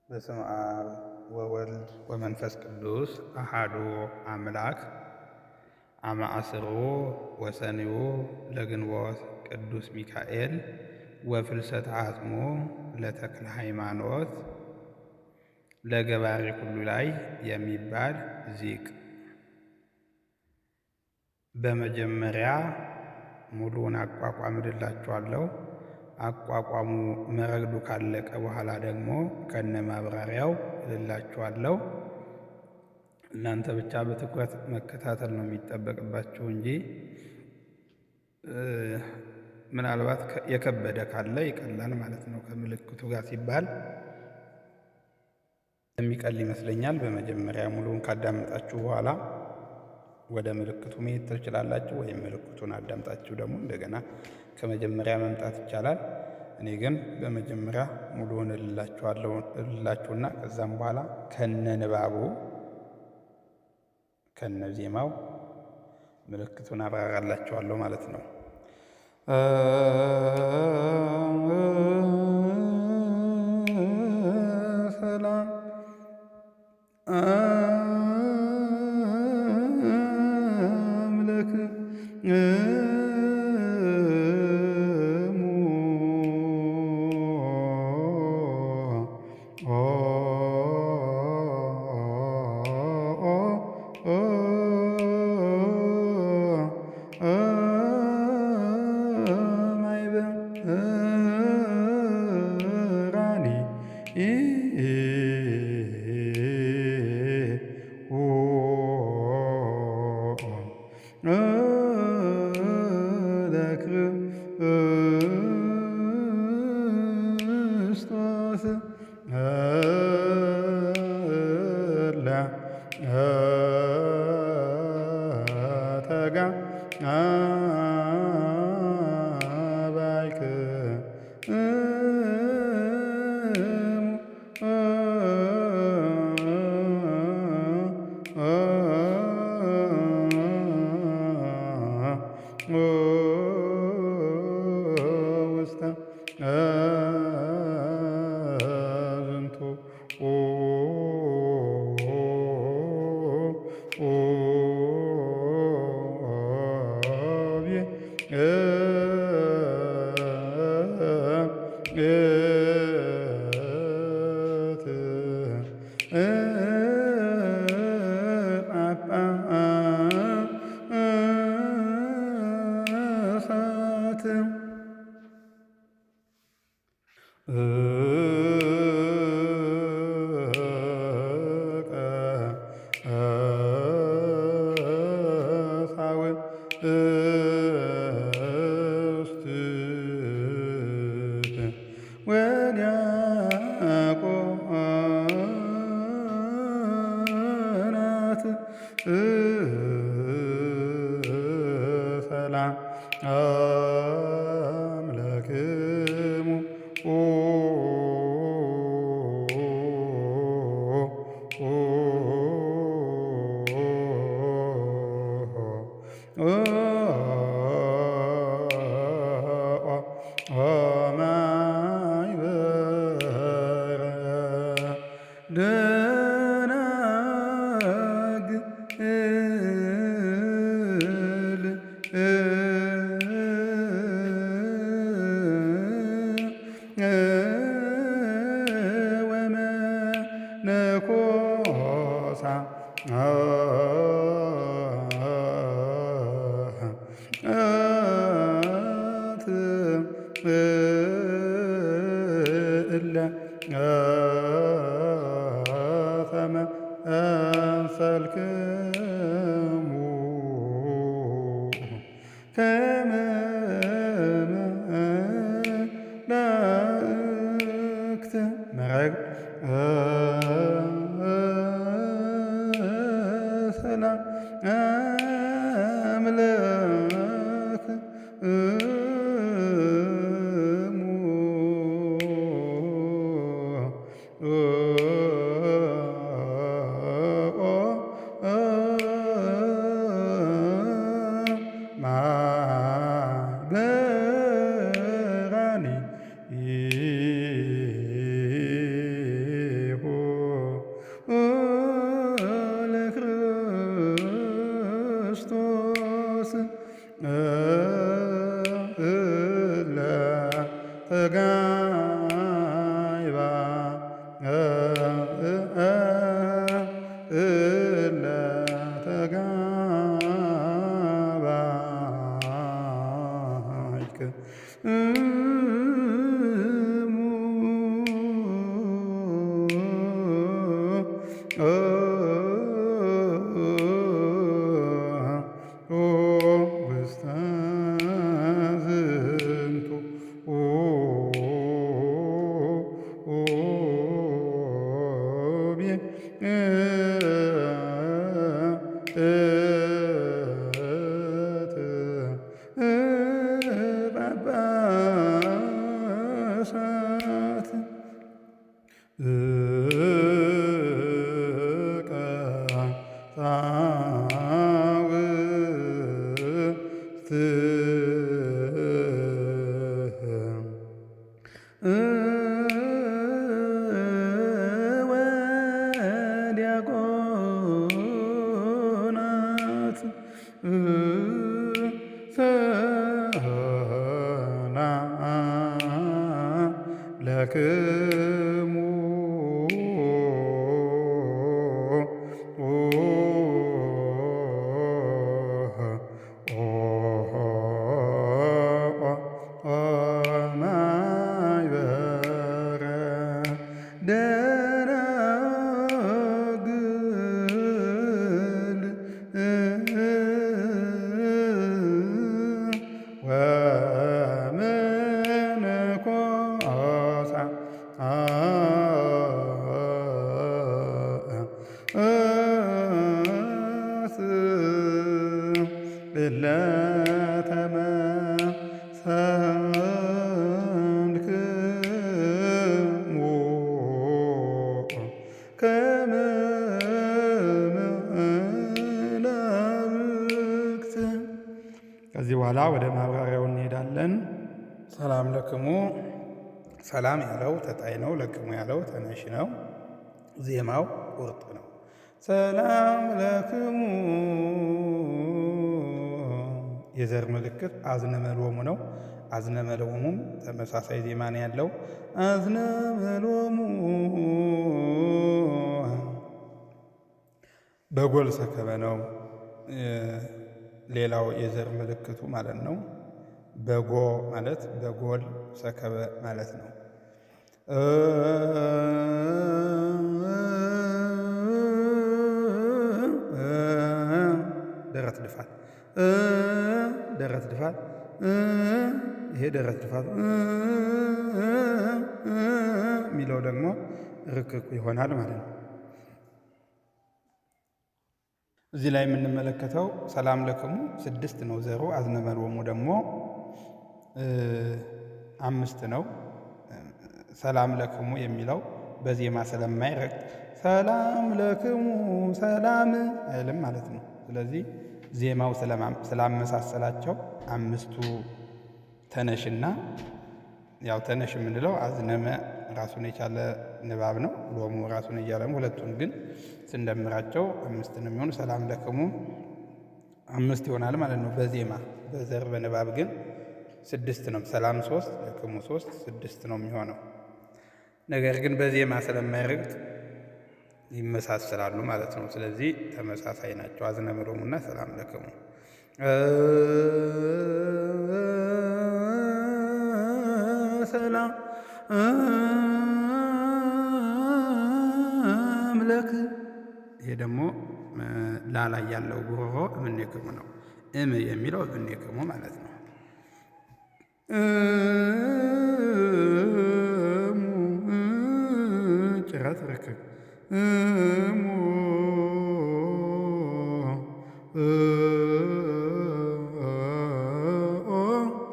በስመ አብ ወወልድ ወመንፈስ ቅዱስ አሐዱ አምላክ። አመ ዐሥሩ ወሰንዩ ለግንቦት ቅዱስ ሚካኤል ወፍልሰተ አጽሙ ለተክለ ሃይማኖት ለገባሬ ሁሉ ላይ የሚባል ዚቅ። በመጀመሪያ ሙሉውን አቋቋም እልላችኋለሁ። አቋቋሙ መረግዱ ካለቀ በኋላ ደግሞ ከነ ማብራሪያው እልላችኋለሁ። እናንተ ብቻ በትኩረት መከታተል ነው የሚጠበቅባችሁ እንጂ ምናልባት የከበደ ካለ ይቀላል ማለት ነው። ከምልክቱ ጋር ሲባል የሚቀል ይመስለኛል። በመጀመሪያ ሙሉውን ካዳመጣችሁ በኋላ ወደ ምልክቱ መሄድ ትችላላችሁ፣ ወይም ምልክቱን አዳምጣችሁ ደግሞ እንደገና ከመጀመሪያ መምጣት ይቻላል። እኔ ግን በመጀመሪያ ሙሉውን እልላችሁና ከዛም በኋላ ከነ ንባቡ ከነ ዜማው ምልክቱን አብራራላችኋለሁ ማለት ነው። ሰላም ሰላም አምላክሙ ተመሰልክሙ ከመ መላእክት ሰላም አምላክ ውስተ ዝንቱ ጳጳሳት ወዲያቆናት ሰላም ለክሙ ማይበረ ደናግል ወመነኮሳት እለተመሰልክሙ ከመ መላእክት። ከዚህ በኋላ ወደ ማብራሪያው እንሄዳለን። ሰላም ለክሙ፣ ሰላም ያለው ተጣይ ነው። ለክሙ ያለው ተነሽ ነው። ዜማው ቁርጥ ነው። ሰላም ለክሙ የዘር ምልክት አዝነ መልወሙ ነው። አዝነ መልወሙም ተመሳሳይ ዜማ ነው ያለው። አዝነ መልወሙ በጎል ሰከበ ነው ሌላው የዘር ምልክቱ ማለት ነው። በጎ ማለት በጎል ሰከበ ማለት ነው። ደረት ድፋት ደረት ድፋት ይሄ ደረት ድፋት የሚለው ደግሞ ርክኩ ይሆናል ማለት ነው። እዚህ ላይ የምንመለከተው ሰላም ለክሙ 6 ነው ዘሩ። አዝነ መልወሙ ደግሞ 5 ነው። ሰላም ለክሙ የሚለው በዜማ ስለማይረግ ሰላም ለክሙ ሰላም አይልም ማለት ነው። ስለዚህ ዜማው ስላመሳሰላቸው 5ቱ ተነሽና ያው ተነሽ የምንለው አዝነመ ራሱን የቻለ ንባብ ነው። ሎሙ ራሱን እያለ ሁለቱን ግን ስንደምራቸው 5 ነው የሚሆኑ። ሰላም ለክሙ 5 ይሆናል ማለት ነው በዜማ። በዘር በንባብ ግን 6 ነው። ሰላም 3 ለክሙ 3 6 ነው የሚሆነው። ነገር ግን በዜማ ስለማይረግጥ ይመሳሰላሉ ማለት ነው። ስለዚህ ተመሳሳይ ናቸው አዝነ መልወሙና ሰላም ለክሙ። ሰላም አምለክ ይሄ ደግሞ ላላይ ያለው ጉሮሮ እምኔክሙ ነው። እም የሚለው እምኔክሙ ማለት ነው። ጭረት ርክብ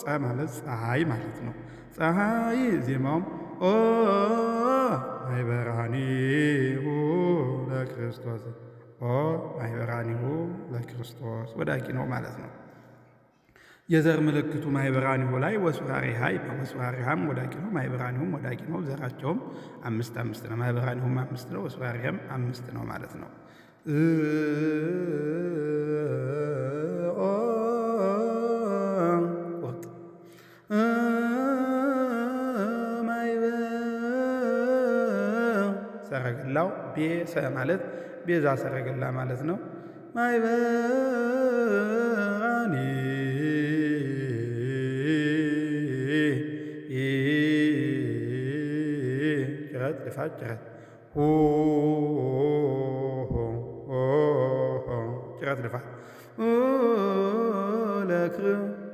ፀ ማለት ፀሐይ ማለት ነው። ፀሐይ ዜማውም ማይበራኒሁ ለክርስቶስ ማይበራኒሁ ለክርስቶስ ወዳቂ ነው ማለት ነው። የዘር ምልክቱ ማይበራኒሁ ላይ ወሱራሪሃይ ወሱራሪሃም ወዳቂ ነው። ማይበራኒሁም ወዳቂ ነው። ዘራቸውም 5 5 ነው። ማይበራኒሁም 5 ነው። ወሱራሪሃም 5 ነው ማለት ነው። ቁርጥ ሰረገላው ቤሰ ማለት ቤዛ ሰረገላ ማለት ነው። ማይበራኒ ጭረት ልፋት ጭረት ጭረት ድፋት ለክር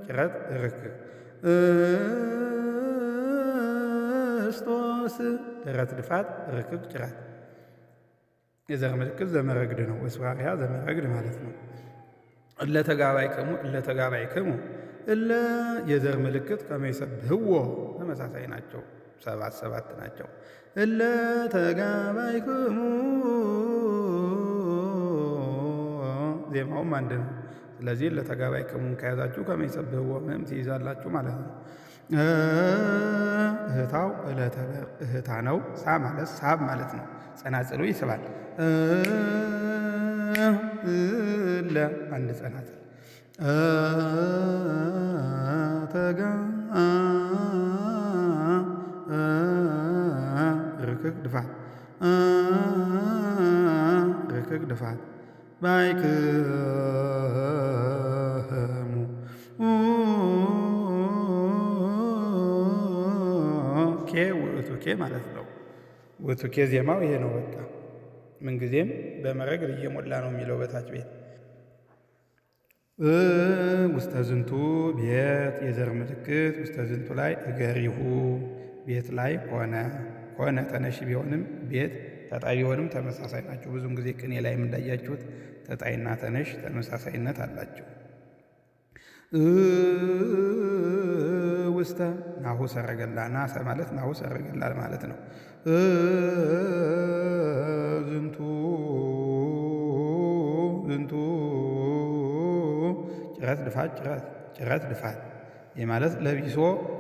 ጭረት ርክብ እስጦስ ደረት ድፋት ርክብ ጭረት የዘር ምልክት ዘመረግድ ነው። ወስዋርያ ዘመረግድ ማለት ነው። እለ ተጋባይክሙ እለ የዘር ምልክት ከመይሰብህዎ ተመሳሳይ ናቸው። 7 ናቸው። እለ ተጋባይክሙ ዜማውም አንድ ነው። ስለዚህ እለ ተጋባይክሙን ከያዛችሁ ከመይሰብህዎ ምንም ትይዛላችሁ ማለት ነው። እህታው እህታ ነው። ሳ ማለት ሳብ ማለት ነው። ጸናጽሉ ይስባል። እለ አንድ ጸናጽል ርክክ ድፋት ርክክ ድፋት ባይክሙ ኬ ውእቱኬ ማለት ነው። ውእቱኬ ዜማው ይሄ ነው። በቃ ምንጊዜም በመረግድ እየሞላ ነው የሚለው በታች ቤት ውስተ ዝንቱ ቤት የዘር ምልክት ውስተ ዝንቱ ላይ እገሪሁ ቤት ላይ ሆነ ተነሽ ቢሆንም ቤት ተጣይ ቢሆንም ተመሳሳይ ናቸው። ብዙም ጊዜ ቅኔ ላይም እንዳያችሁት ተጣይና ተነሽ ተመሳሳይነት አላቸው። ውስተ ናሁ ሰረገላ ናሰ ማለት ናሁ ሰረገላ ማለት ነው። ዝንቱ ጭረት ድፋት ጭረት ድፋት ይህ ማለት ለቢሶ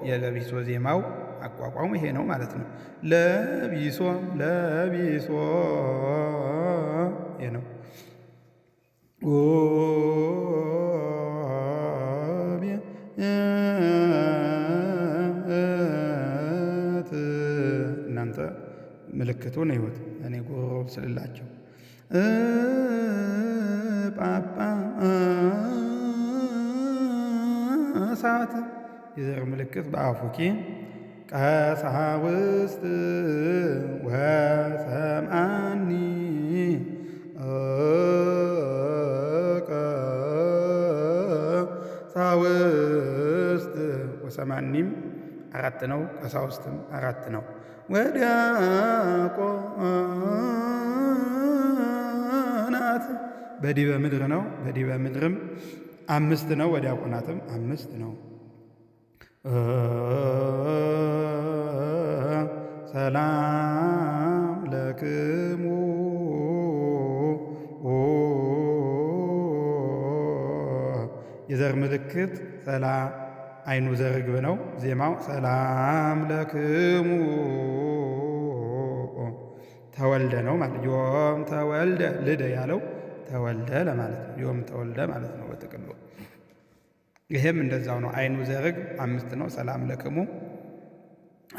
የለቢሶ ዜማው አቋቋሙ ይሄ ነው ማለት ነው። ለቢሶ ይሄ ነው። እናንተ ምልክቱን ይሁት እኔ ጉሮሮ ስልላቸው ጳጳሳት የዘር ምልክት በአፉኪ ቀሳውስት ወሰምአኒ ቀሳውስት ወሰምአኒም 4 ነው። ቀሳውስትም 4 ነው። ወዲያቆናት በዲበ ምድር ነው። በዲበ ምድርም 5 ነው። ወዲያቆናትም 5 ነው። ሰላም ለክሙ የዘር ምልክት አይኑ ዘርግብ ነው። ዜማው ሰላም ለክሙ ተወልደ ነው ማለት ዮም ተወልደ ልደ ያለው ተወልደ ለማለት ነው። ዮም ተወልደ ማለት ነው በጥቅሉ። ይሄም እንደዛው ነው። አይኑ ዘርግ 5 ነው። ሰላም ለክሙ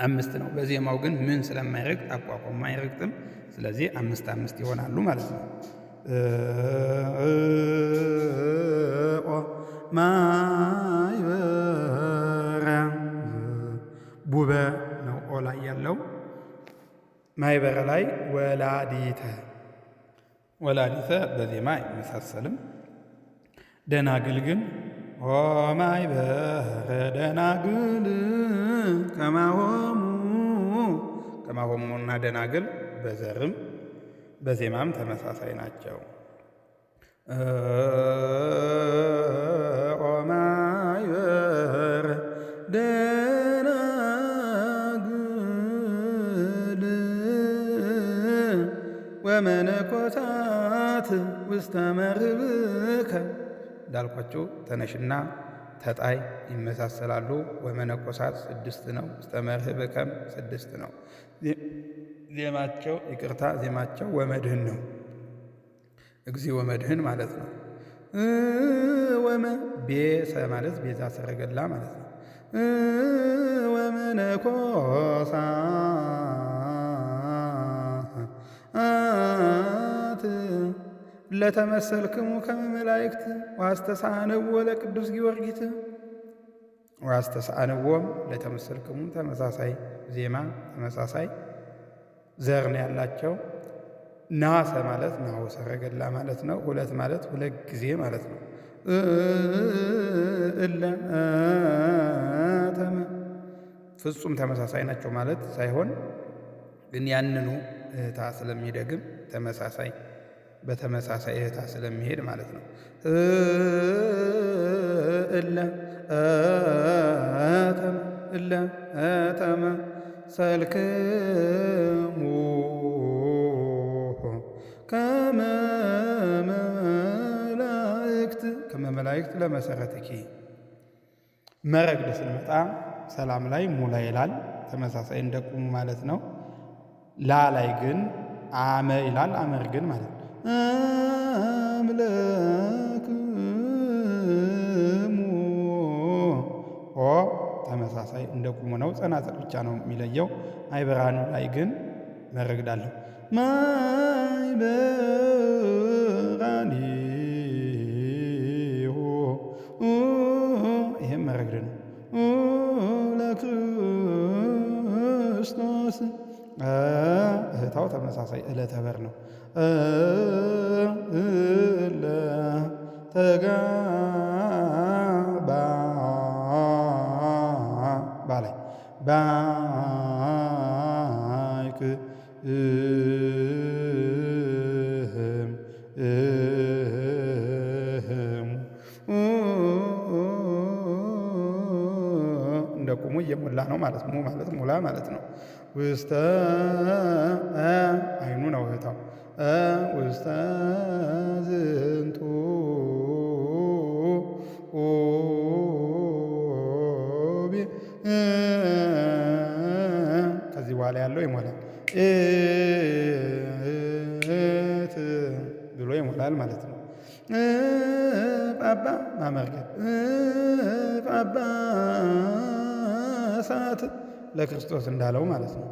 5 ነው። በዜማው ግን ምን ስለማይረግጥ አቋቋሙ አይረግጥም። ስለዚህ 5 ይሆናሉ ማለት ነው። ማይበረ ቡበ ነው ኦ ላይ ያለው ማይበረ ላይ ወላዲተ በዜማ አይመሳሰልም። ደናግል ግን ኦ ማይበረ ደናግል ከማሆሙና ደናግል በዘርም በዜማም ተመሳሳይ ናቸው። ኦ ማይበረ ደናግል ወመነኮሳት ውስተ መርብከ እንዳልኳቸው ተነሽና ተጣይ ይመሳሰላሉ። ወመነኮሳት 6 ነው። ውስተ መርብከም 6 ነው። ዜማቸው ወመድህን ነው። እግዚኦ ወመድህን ማለት ነው። ቤሰ ማለት ቤዛ ሰረገላ ማለት ነው። ወመነኮሳት ለተመሰልክሙ ከመ መላእክት ወአስተሳንዎ ለቅዱስ ጊዮርጊስ ወአስተሳንዎም ለተመሰልክሙ ተመሳሳይ ዜማ ተመሳሳይ ዘር ነው ያላቸው። ናሰ ማለት ናሁ ሰረገላ ማለት ነው። ሁለት ማለት ሁለት ጊዜ ማለት ነው። እለ ተመ ፍጹም ተመሳሳይ ናቸው ማለት ሳይሆን ግን ያንኑ እህታ ስለሚደግም ተመሳሳይ በተመሳሳይ እህታ ስለሚሄድ ማለት ነው። እለ ተመ እለ ተመ ሰልክሙ ከመ መላእክት ከመ መላእክት ለመሰረትኪ መረግድ ስንመጣ ሰላም ላይ ሙላ ይላል። ተመሳሳይ እንደቁሙ ማለት ነው። ላ ላይ ግን አመ ይላል። አመር ግን ማለት ነው። አምለክሙ ኦ ተመሳሳይ እንደቁሙ ነው። ጸናጽል ብቻ ነው የሚለየው። ማይበራኑ ላይ ግን መረግዳለሁ። ማይበራኒሁ ይህም መረግድ ነው። ለክርስቶስ እህታው ተመሳሳይ ዕለተ በር ነው። እለ ተጋባ ባላይ ባይክ እንደቁሙ እየሞላ ነው ማለት ነው። ማለት ሙላ ማለት ነው። ውስተ አይኑ ነው እህታው። ውስተ ዝንቱ ከዚህ በኋላ ያለው ይሞላል። እት ብሎ ይሞላል ማለት ነው። ጳጳ ማመርገድ ጳጳሳት ለክርስቶስ እንዳለው ማለት ነው።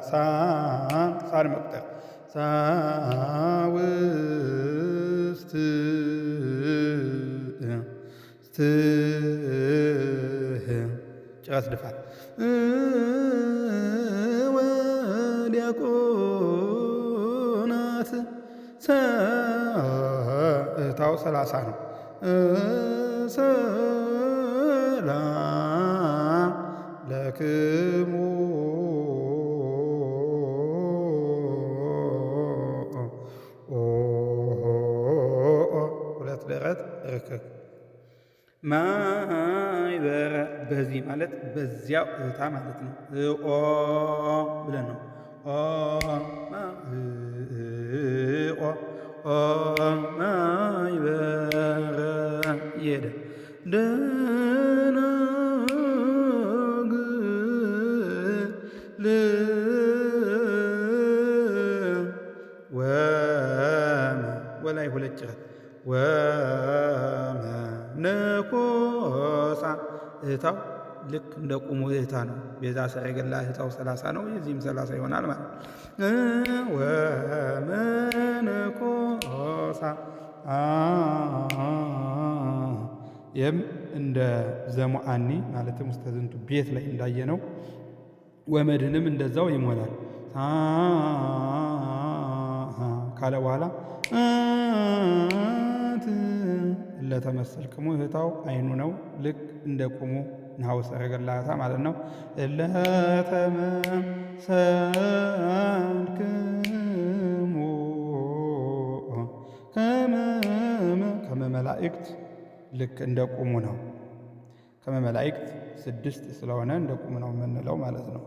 ሳን መቁጠር ሳውስት ጭረስ ድፋት ወዲያቆናት እህታው 30 ነው። ሰላም ለክሙ ሁለት ደረት ርክክ ማይበረ በዚህ ማለት በዚያው እህታ ማለት ነው። ኦ ብለን ነው ማይበረ እየሄደ ደናግል ወላይ ሁለት ጭረት ወመነኮሳ እህታው ልክ እንደ ቁሙ እህታ ነው። ቤዛ ሰረገላ እህታው 30 ነው። የዚህም 30 ይሆናል ማለት ወመነኮሳ ይህም እንደ ዘሙአኒ ማለትም ውስተ ዝንቱ ቤት ላይ እንዳየነው ወመድህንም እንደዛው ይሞላል ካለ በኋላ ለተመሰልክሙ እህታው አይኑ ነው። ልክ እንደ ቁሙ ናሁ ሰረገላታ ማለት ነው። ለተመሰልክሙ ከመ መላእክት ልክ እንደ ቁሙ ነው። ከመ መላእክት 6 ስለሆነ እንደ ቁሙ ነው የምንለው ማለት ነው።